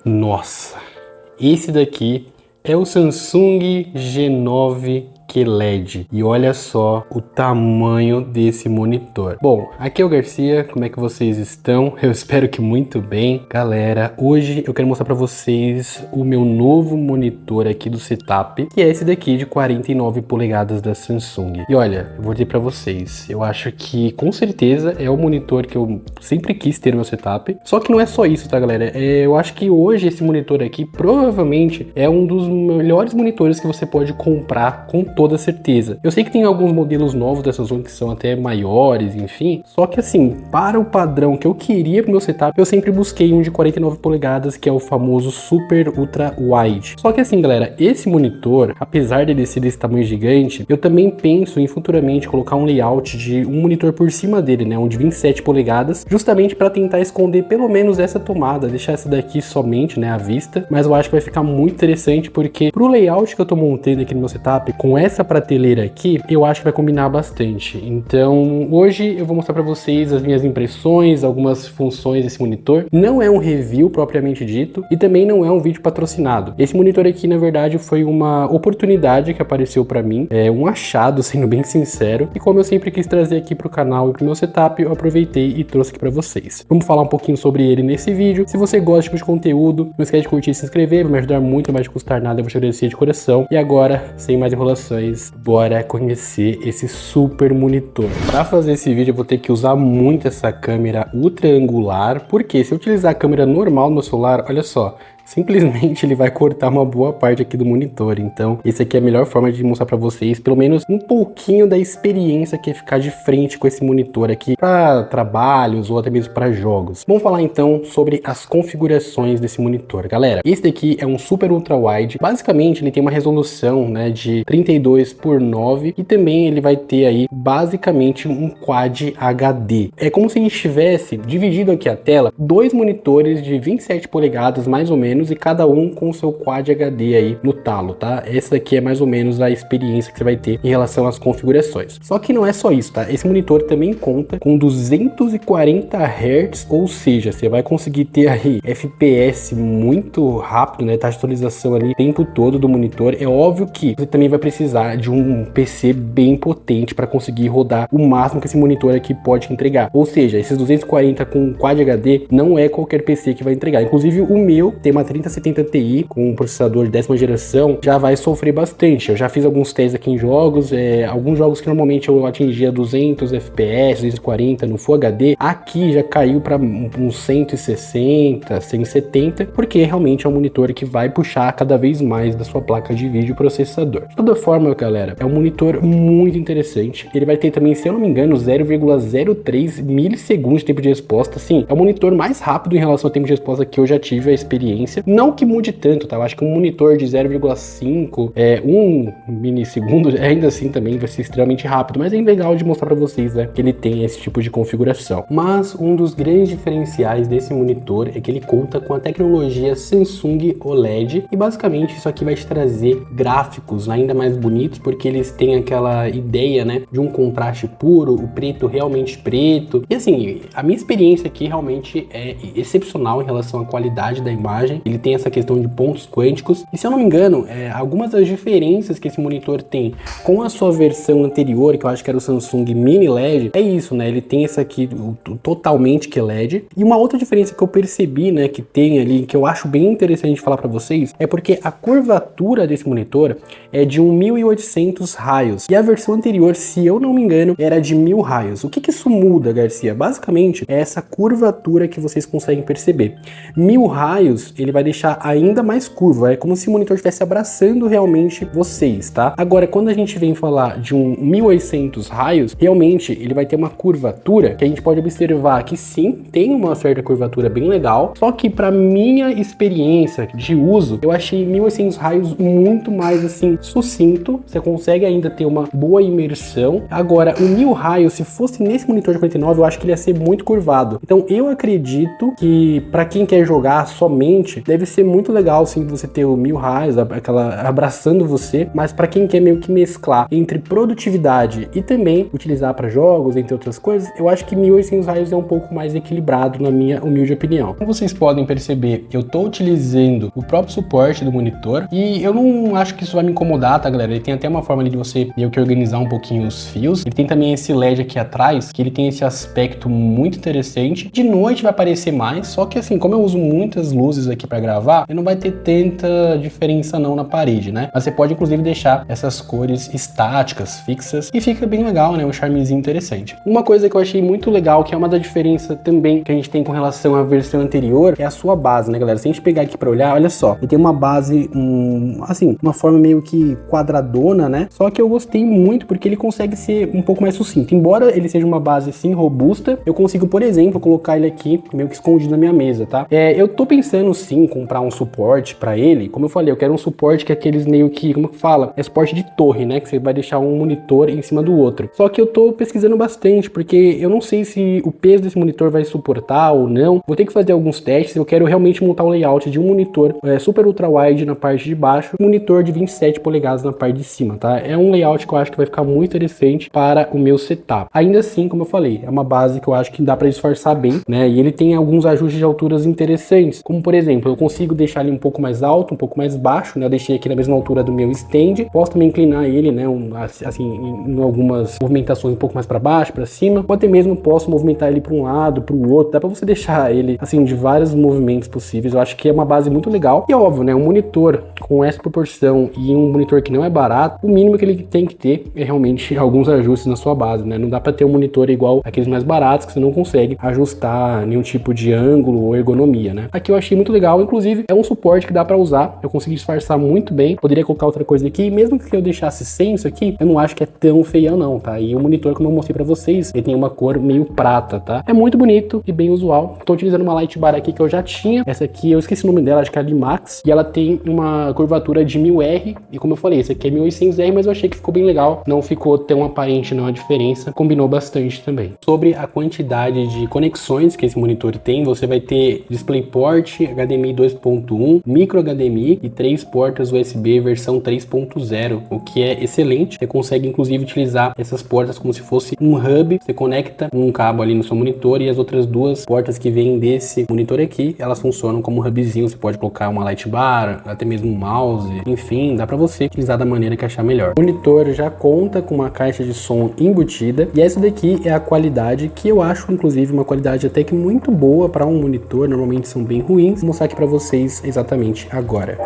Nossa, esse daqui é o Samsung G9 QLED e olha só o tamanho desse monitor. Bom, aqui é o Garcia, como é que vocês estão? Eu espero que muito bem. Galera, hoje eu quero mostrar para vocês o meu novo monitor aqui do setup, que é esse daqui de 49 polegadas da Samsung. E olha, eu vou dizer para vocês, eu acho que com certeza é o monitor que eu sempre quis ter no meu setup, só que não é só isso, tá galera? Eu acho que hoje esse monitor aqui provavelmente é um dos melhores monitores que você pode comprar com toda certeza. Eu sei que tem alguns modelos novos da Samsung que são até maiores, enfim, só que assim, para o padrão que eu queria pro meu setup, eu sempre busquei um de 49 polegadas, que é o famoso Super Ultra Wide. Só que assim, galera, esse monitor, apesar dele ser desse tamanho gigante, eu também penso em futuramente colocar um layout de um monitor por cima dele, né, um de 27 polegadas, justamente para tentar esconder pelo menos essa tomada, deixar essa daqui somente, né, à vista, mas eu acho que vai ficar muito interessante porque pro layout que eu tô montando aqui no meu setup, com essa prateleira aqui, eu acho que vai combinar bastante. Então, hoje eu vou mostrar para vocês as minhas impressões, algumas funções desse monitor. Não é um review propriamente dito e também não é um vídeo patrocinado. Esse monitor aqui, na verdade, foi uma oportunidade que apareceu para mim, um achado, sendo bem sincero, e como eu sempre quis trazer aqui pro canal e pro meu setup, eu aproveitei e trouxe aqui para vocês. Vamos falar um pouquinho sobre ele nesse vídeo. Se você gosta desse tipo de conteúdo, não esquece de curtir e se inscrever, vai me ajudar muito, não vai te custar nada, eu vou te agradecer de coração. E agora, sem mais enrolações, bora conhecer esse super monitor. Para fazer esse vídeo eu vou ter que usar muito essa câmera ultra angular, porque se eu utilizar a câmera normal no meu celular, olha só, simplesmente ele vai cortar uma boa parte aqui do monitor. Então, essa aqui é a melhor forma de mostrar para vocês, pelo menos um pouquinho da experiência que é ficar de frente com esse monitor aqui para trabalhos ou até mesmo para jogos. Vamos falar então sobre as configurações desse monitor, galera. Esse daqui é um Super Ultra Wide. Basicamente, ele tem uma resolução, né, de 32:9 e também ele vai ter aí basicamente um Quad HD. É como se a gente tivesse dividido aqui a tela, dois monitores de 27 polegadas mais ou menos, e cada um com o seu Quad HD aí no talo, tá? Essa daqui é mais ou menos a experiência que você vai ter em relação às configurações. Só que não é só isso, tá? Esse monitor também conta com 240 Hz, ou seja, você vai conseguir ter aí FPS muito rápido, né? Taxa de atualização ali o tempo todo do monitor. É óbvio que você também vai precisar de um PC bem potente para conseguir rodar o máximo que esse monitor aqui pode entregar. Ou seja, esses 240 com Quad HD não é qualquer PC que vai entregar. Inclusive o meu tem uma 3070 Ti com um processador de 10ª geração, já vai sofrer bastante. Eu já fiz alguns testes aqui em jogos, alguns jogos que normalmente eu atingia 200 FPS, 240 no Full HD, aqui já caiu para uns 160, 170, porque realmente é um monitor que vai puxar cada vez mais da sua placa de vídeo e processador. De toda forma, galera, é um monitor muito interessante. Ele vai ter também, se eu não me engano, 0,03 milissegundos de tempo de resposta. Sim, é o monitor mais rápido em relação ao tempo de resposta que eu já tive a experiência. potência. Não que mude tanto, tá? Eu acho que um monitor de 0,5, 1 milissegundo, ainda assim também vai ser extremamente rápido, mas é legal de mostrar para vocês, né, que ele tem esse tipo de configuração. Mas um dos grandes diferenciais desse monitor é que ele conta com a tecnologia Samsung OLED e basicamente isso aqui vai te trazer gráficos ainda mais bonitos, porque eles têm aquela ideia, né, de um contraste puro, o preto realmente preto. E assim, a minha experiência aqui realmente é excepcional em relação à qualidade da imagem. Ele tem essa questão de pontos quânticos e, se eu não me engano, algumas das diferenças que esse monitor tem com a sua versão anterior, que eu acho que era o Samsung Mini LED, é isso, né? Ele tem esse aqui o totalmente QLED. E uma outra diferença que eu percebi, né, que tem ali, que eu acho bem interessante de falar para vocês, é porque a curvatura desse monitor é de 1800 raios. E a versão anterior, se eu não me engano, era de 1000 raios. O que que isso muda, Garcia? Basicamente, é essa curvatura que vocês conseguem perceber. 1000 raios, ele vai deixar ainda mais curva. É como se o monitor estivesse abraçando realmente vocês, tá? Agora, quando a gente vem falar de um 1800 raios, realmente ele vai ter uma curvatura que a gente pode observar que sim, tem uma certa curvatura bem legal, só que para minha experiência de uso, eu achei 1800 raios muito mais assim sucinto. Você consegue ainda ter uma boa imersão. Agora, o 1000 raios, se fosse nesse monitor de 49, eu acho que ele ia ser muito curvado. Então, eu acredito que para quem quer jogar somente, deve ser muito legal sim você ter o 1000 raios, aquela abraçando você, mas para quem quer meio que mesclar entre produtividade e também utilizar para jogos, entre outras coisas, eu acho que 1800 raios é um pouco mais equilibrado, na minha humilde opinião. Como vocês podem perceber, eu tô utilizando o próprio suporte do monitor e eu não acho que isso vai me incomodar, tá, galera? Ele tem até uma forma ali de você meio que organizar um pouquinho os fios. Ele tem também esse LED aqui atrás, que ele tem esse aspecto muito interessante. De noite vai aparecer mais, só que assim, como eu uso muitas luzes aqui para gravar, não vai ter tanta diferença não na parede, né? Mas você pode inclusive deixar essas cores estáticas, fixas, e fica bem legal, né? Um charmezinho interessante. Uma coisa que eu achei muito legal, que é uma da diferença também que a gente tem com relação à versão anterior, é a sua base, né, galera? Se a gente pegar aqui para olhar, olha só, ele tem uma base, assim, uma forma meio que quadradona, né? Só que eu gostei muito porque ele consegue ser um pouco mais sucinto. Embora ele seja uma base, assim, robusta, eu consigo, por exemplo, colocar ele aqui meio que escondido na minha mesa, tá? Eu tô pensando, sim, em comprar um suporte para ele. Como eu falei, eu quero um suporte que é aqueles meio que, como que fala? É suporte de torre, né? Que você vai deixar um monitor em cima do outro. Só que eu tô pesquisando bastante, porque eu não sei se o peso desse monitor vai suportar ou não. Vou ter que fazer alguns testes. Eu quero realmente montar um layout de um monitor super ultra wide na parte de baixo, um monitor de 27 polegadas na parte de cima, tá? É um layout que eu acho que vai ficar muito interessante para o meu setup. Ainda assim, como eu falei, é uma base que eu acho que dá para disfarçar bem, né? E ele tem alguns ajustes de alturas interessantes, como por exemplo, eu consigo deixar ele um pouco mais alto, um pouco mais baixo, né? Eu deixei aqui na mesma altura do meu stand. Posso também inclinar ele, né? Assim, em algumas movimentações um pouco mais para baixo, para cima, ou até mesmo posso movimentar ele para um lado, para o outro. Dá para você deixar ele assim de vários movimentos possíveis. Eu acho que é uma base muito legal. E é óbvio, né? Um monitor com essa proporção e um monitor que não é barato, o mínimo que ele tem que ter é realmente alguns ajustes na sua base, né? Não dá para ter um monitor igual aqueles mais baratos que você não consegue ajustar nenhum tipo de ângulo ou ergonomia, né? Aqui eu achei muito legal, inclusive é um suporte que dá para usar, eu consegui disfarçar muito bem. Poderia colocar outra coisa aqui, e mesmo que eu deixasse sem isso aqui, eu não acho que é tão feião não, tá? E o monitor, como eu mostrei para vocês, ele tem uma cor meio prata, tá? É muito bonito e bem usual. Tô utilizando uma light bar aqui que eu já tinha, essa aqui eu esqueci o nome dela, acho que é a Limax, e ela tem uma curvatura de 1000R, e como eu falei, esse aqui é 1800R, mas eu achei que ficou bem legal, não ficou tão aparente não a diferença, combinou bastante também. Sobre a quantidade de conexões que esse monitor tem, você vai ter DisplayPort, HDMI 2.1, micro HDMI e 3 portas USB versão 3.0, o que é excelente. Você consegue inclusive utilizar essas portas como se fosse um hub. Você conecta um cabo ali no seu monitor e as outras duas portas que vêm desse monitor aqui, elas funcionam como hubzinho. Você pode colocar uma light bar, até mesmo um mouse, enfim, dá para você utilizar da maneira que achar melhor. O monitor já conta com uma caixa de som embutida e essa daqui é a qualidade que eu acho, inclusive, uma qualidade até que muito boa para um monitor. Normalmente são bem ruins. Vou mostrar aqui para vocês exatamente agora.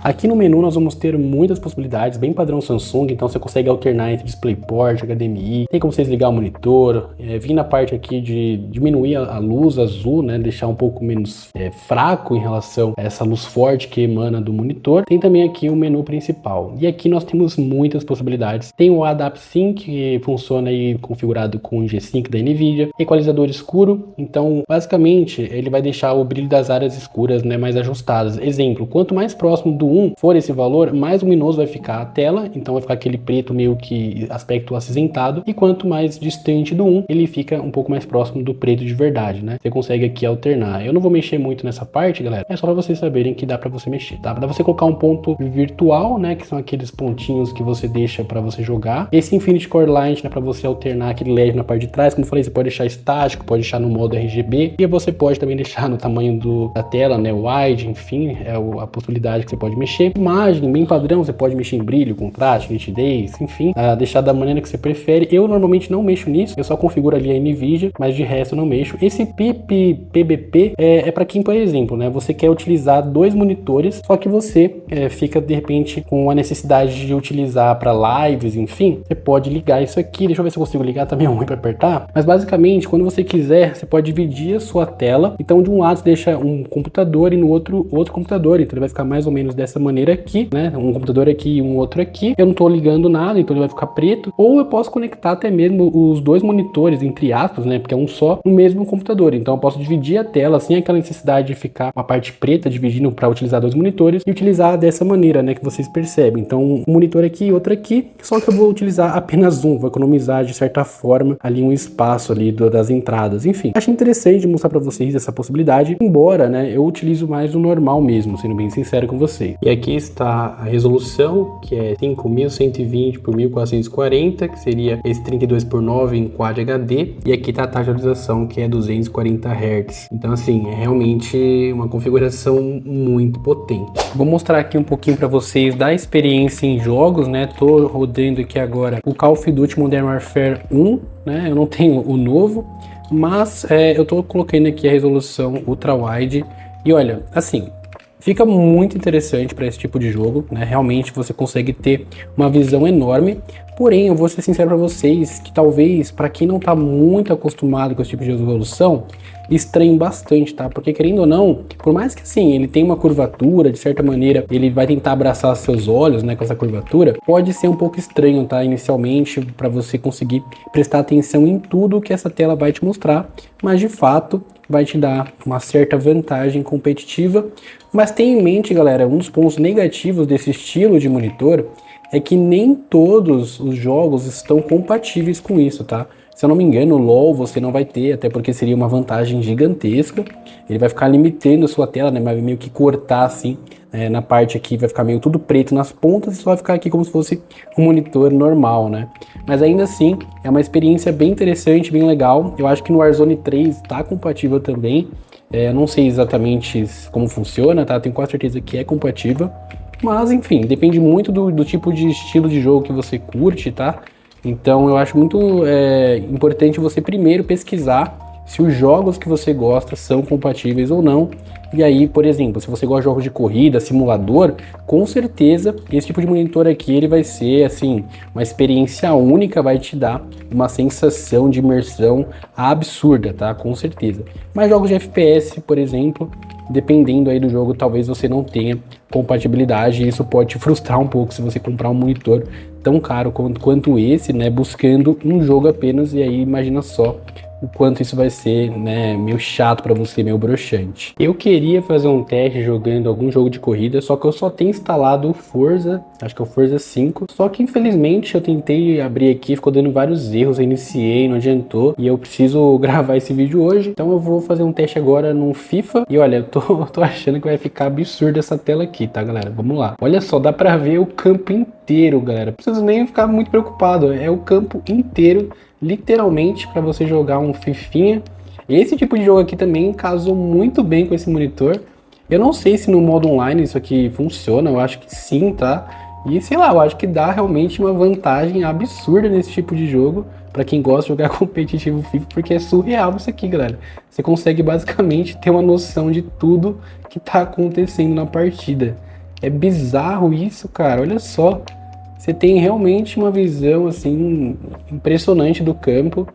Aqui no menu nós vamos ter muitas possibilidades, bem padrão Samsung, então você consegue alternar entre DisplayPort, HDMI, tem como você desligar o monitor, vir na parte aqui de diminuir a luz azul, né, deixar um pouco menos fraco em relação a essa luz forte que emana do monitor. Tem também aqui o menu principal, e aqui nós temos muitas possibilidades. Tem o AdaptSync, que funciona aí configurado com o G-Sync da NVIDIA, equalizador escuro, então basicamente ele vai deixar o brilho das áreas escuras, né, mais ajustadas. Exemplo, quanto mais próximo do 1 for esse valor, mais luminoso vai ficar a tela, então vai ficar aquele preto meio que aspecto acinzentado, e quanto mais distante do 1, ele fica um pouco mais próximo do preto de verdade, né? Você consegue aqui alternar. Eu não vou mexer muito nessa parte, galera, é só para vocês saberem que dá para você mexer, tá? Dá pra você colocar um ponto virtual, né, que são aqueles pontinhos que você deixa para você jogar. Esse Infinity Core Light, né, para você alternar aquele LED na parte de trás, como eu falei, você pode deixar estático, pode deixar no modo RGB, e você pode também deixar no tamanho da tela, né, wide, enfim, é a possibilidade que você pode mexer. Imagem, bem padrão, você pode mexer em brilho, contraste, nitidez, enfim, deixar da maneira que você prefere. Eu normalmente não mexo nisso, eu só configuro ali a NVIDIA, mas de resto eu não mexo. Esse PBP é para quem, por exemplo, né, você quer utilizar 2 monitores, só que você fica de repente com a necessidade de utilizar para lives, enfim, você pode ligar isso aqui. Deixa eu ver se eu consigo ligar, também é ruim para apertar, mas basicamente quando você quiser, você pode dividir a sua tela. Então de um lado você deixa um computador e no outro computador, então ele vai ficar mais ou menos dessa maneira aqui, né, um computador aqui e um outro aqui. Eu não tô ligando nada, então ele vai ficar preto, ou eu posso conectar até mesmo os 2 monitores, entre aspas, né, porque é um só, no mesmo computador. Então eu posso dividir a tela sem aquela necessidade de ficar uma parte preta dividindo para utilizar 2 monitores, e utilizar dessa maneira, né, que vocês percebem. Então um monitor aqui e outro aqui, só que eu vou utilizar apenas um, vou economizar de certa forma ali um espaço ali das entradas. Enfim, achei interessante mostrar para vocês essa possibilidade, embora, né, eu utilizo mais o normal mesmo, sendo bem sincero com vocês. E aqui está a resolução, que é 5120 por 1440, que seria esse 32:9 em Quad HD, e aqui está a taxa de atualização, que é 240 Hz. Então assim, é realmente uma configuração muito potente. Vou mostrar aqui um pouquinho para vocês da experiência em jogos, né? Tô rodando aqui agora o Call of Duty Modern Warfare 1, né? Eu não tenho o novo, mas eu tô colocando aqui a resolução ultra wide, e olha, assim, fica muito interessante para esse tipo de jogo, né? Realmente você consegue ter uma visão enorme. Porém, eu vou ser sincero para vocês que talvez para quem não tá muito acostumado com esse tipo de resolução, estranhe bastante, tá? Porque querendo ou não, por mais que assim, ele tem uma curvatura, de certa maneira, ele vai tentar abraçar seus olhos, né, com essa curvatura, pode ser um pouco estranho, tá? Inicialmente, para você conseguir prestar atenção em tudo que essa tela vai te mostrar, mas de fato vai te dar uma certa vantagem competitiva. Mas tenha em mente, galera, um dos pontos negativos desse estilo de monitor é que nem todos os jogos estão compatíveis com isso, tá? Se eu não me engano, o LoL você não vai ter, até porque seria uma vantagem gigantesca. Ele vai ficar limitando a sua tela, né? Vai meio que cortar assim, na parte aqui, vai ficar meio tudo preto nas pontas e só vai ficar aqui como se fosse um monitor normal, né? Mas ainda assim, é uma experiência bem interessante, bem legal. Eu acho que no Warzone 3 tá compatível também. Eu não sei exatamente como funciona, tá? Tenho quase certeza que é compatível. Mas enfim, depende muito do tipo de estilo de jogo que você curte, tá? Então eu acho muito importante você primeiro pesquisar se os jogos que você gosta são compatíveis ou não. E aí, por exemplo, se você gosta de jogos de corrida, simulador, com certeza esse tipo de monitor aqui ele vai ser assim uma experiência única, vai te dar uma sensação de imersão absurda, tá? Com certeza. Mas jogos de FPS, por exemplo, dependendo aí do jogo, talvez você não tenha compatibilidade, e isso pode te frustrar um pouco se você comprar um monitor tão caro quanto esse, né, buscando um jogo apenas, e aí imagina só o quanto isso vai ser, né, meio chato para você, meio broxante. Eu queria fazer um teste jogando algum jogo de corrida, só que eu só tenho instalado o Forza, acho que é o Forza 5, só que infelizmente eu tentei abrir aqui, ficou dando vários erros, eu iniciei, não adiantou, e eu preciso gravar esse vídeo hoje, então eu vou fazer um teste agora no FIFA, e olha, eu tô achando que vai ficar absurdo essa tela aqui, tá, galera? Vamos lá. Olha só, dá pra ver o campo inteiro, galera, não preciso nem ficar muito preocupado, é o campo inteiro, literalmente, para você jogar um fifinha. Esse tipo de jogo aqui também casou muito bem com esse monitor. Eu não sei se no modo online isso aqui funciona, eu acho que sim, tá? E sei lá, eu acho que dá realmente uma vantagem absurda nesse tipo de jogo para quem gosta de jogar competitivo FIFA, porque é surreal isso aqui, galera. Você consegue basicamente ter uma noção de tudo que tá acontecendo na partida. É bizarro isso, cara, olha só. Você tem realmente uma visão, assim, impressionante do campo.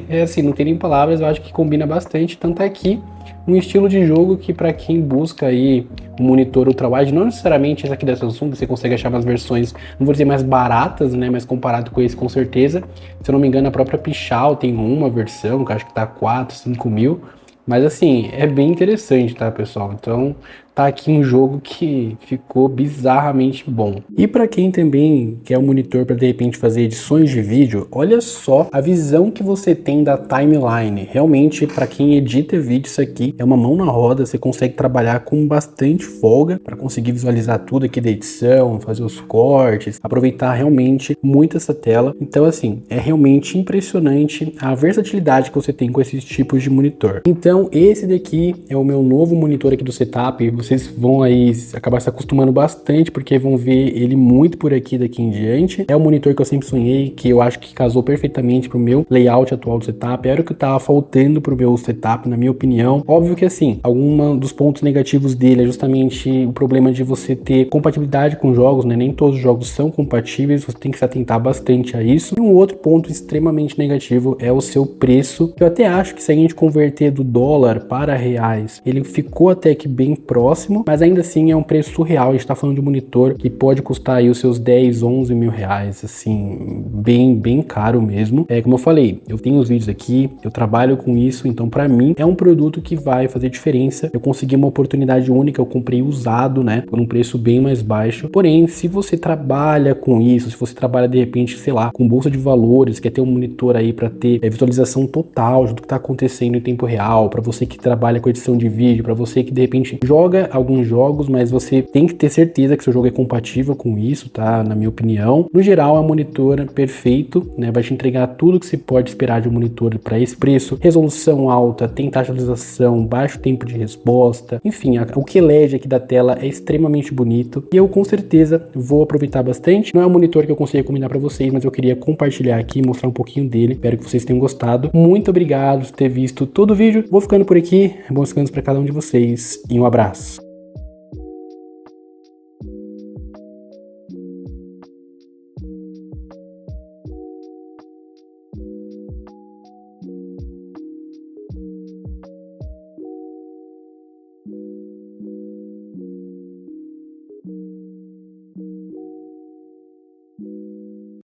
É assim, não tem nem palavras, eu acho que combina bastante, tanto é que um estilo de jogo que para quem busca aí um monitor ultrawide, não necessariamente esse aqui da Samsung, você consegue achar umas versões, não vou dizer mais baratas, né, mas comparado com esse com certeza, se eu não me engano a própria Pichau tem uma versão, que eu acho que tá 4, 5 mil, mas assim, é bem interessante, tá, pessoal? Então, tá aqui um jogo que ficou bizarramente bom. E para quem também quer um monitor para de repente fazer edições de vídeo, olha só a visão que você tem da timeline. Realmente, para quem edita vídeo, isso aqui é uma mão na roda, você consegue trabalhar com bastante folga para conseguir visualizar tudo aqui da edição, fazer os cortes, aproveitar realmente muito essa tela. Então, assim, é realmente impressionante a versatilidade que você tem com esses tipos de monitor. Então, esse daqui é o meu novo monitor aqui do setup. Vocês vão aí acabar se acostumando bastante, porque vão ver ele muito por aqui daqui em diante. É um monitor que eu sempre sonhei, que eu acho que casou perfeitamente pro meu layout atual do setup. Era o que tava faltando pro meu setup, na minha opinião. Óbvio que assim, algum dos pontos negativos dele é justamente o problema de você ter compatibilidade com jogos, né? Nem todos os jogos são compatíveis, você tem que se atentar bastante a isso. E um outro ponto extremamente negativo é o seu preço. Eu até acho que se a gente converter do dólar para reais, ele ficou até que bem próximo, mas ainda assim é um preço surreal. A gente tá falando de um monitor que pode custar aí os seus 10, 11 mil reais, assim, bem caro mesmo. Como eu falei, eu tenho os vídeos aqui, eu trabalho com isso, então para mim é um produto que vai fazer diferença. Eu consegui uma oportunidade única, eu comprei usado, né, por um preço bem mais baixo. Porém, se você trabalha com isso, se você trabalha de repente, sei lá, com bolsa de valores, quer ter um monitor aí para ter visualização total de tudo que tá acontecendo em tempo real, para você que trabalha com edição de vídeo, para você que de repente joga alguns jogos, mas você tem que ter certeza que seu jogo é compatível com isso, tá? Na minha opinião. No geral, é um monitor perfeito, né? Vai te entregar tudo que se pode esperar de um monitor para esse preço. Resolução alta, tem taxa de atualização, baixo tempo de resposta. Enfim, o QLED aqui da tela é extremamente bonito e eu com certeza vou aproveitar bastante. Não é um monitor que eu consigo recomendar para vocês, mas eu queria compartilhar aqui e mostrar um pouquinho dele. Espero que vocês tenham gostado. Muito obrigado por ter visto todo o vídeo. Vou ficando por aqui. Bons descansos para cada um de vocês e um abraço.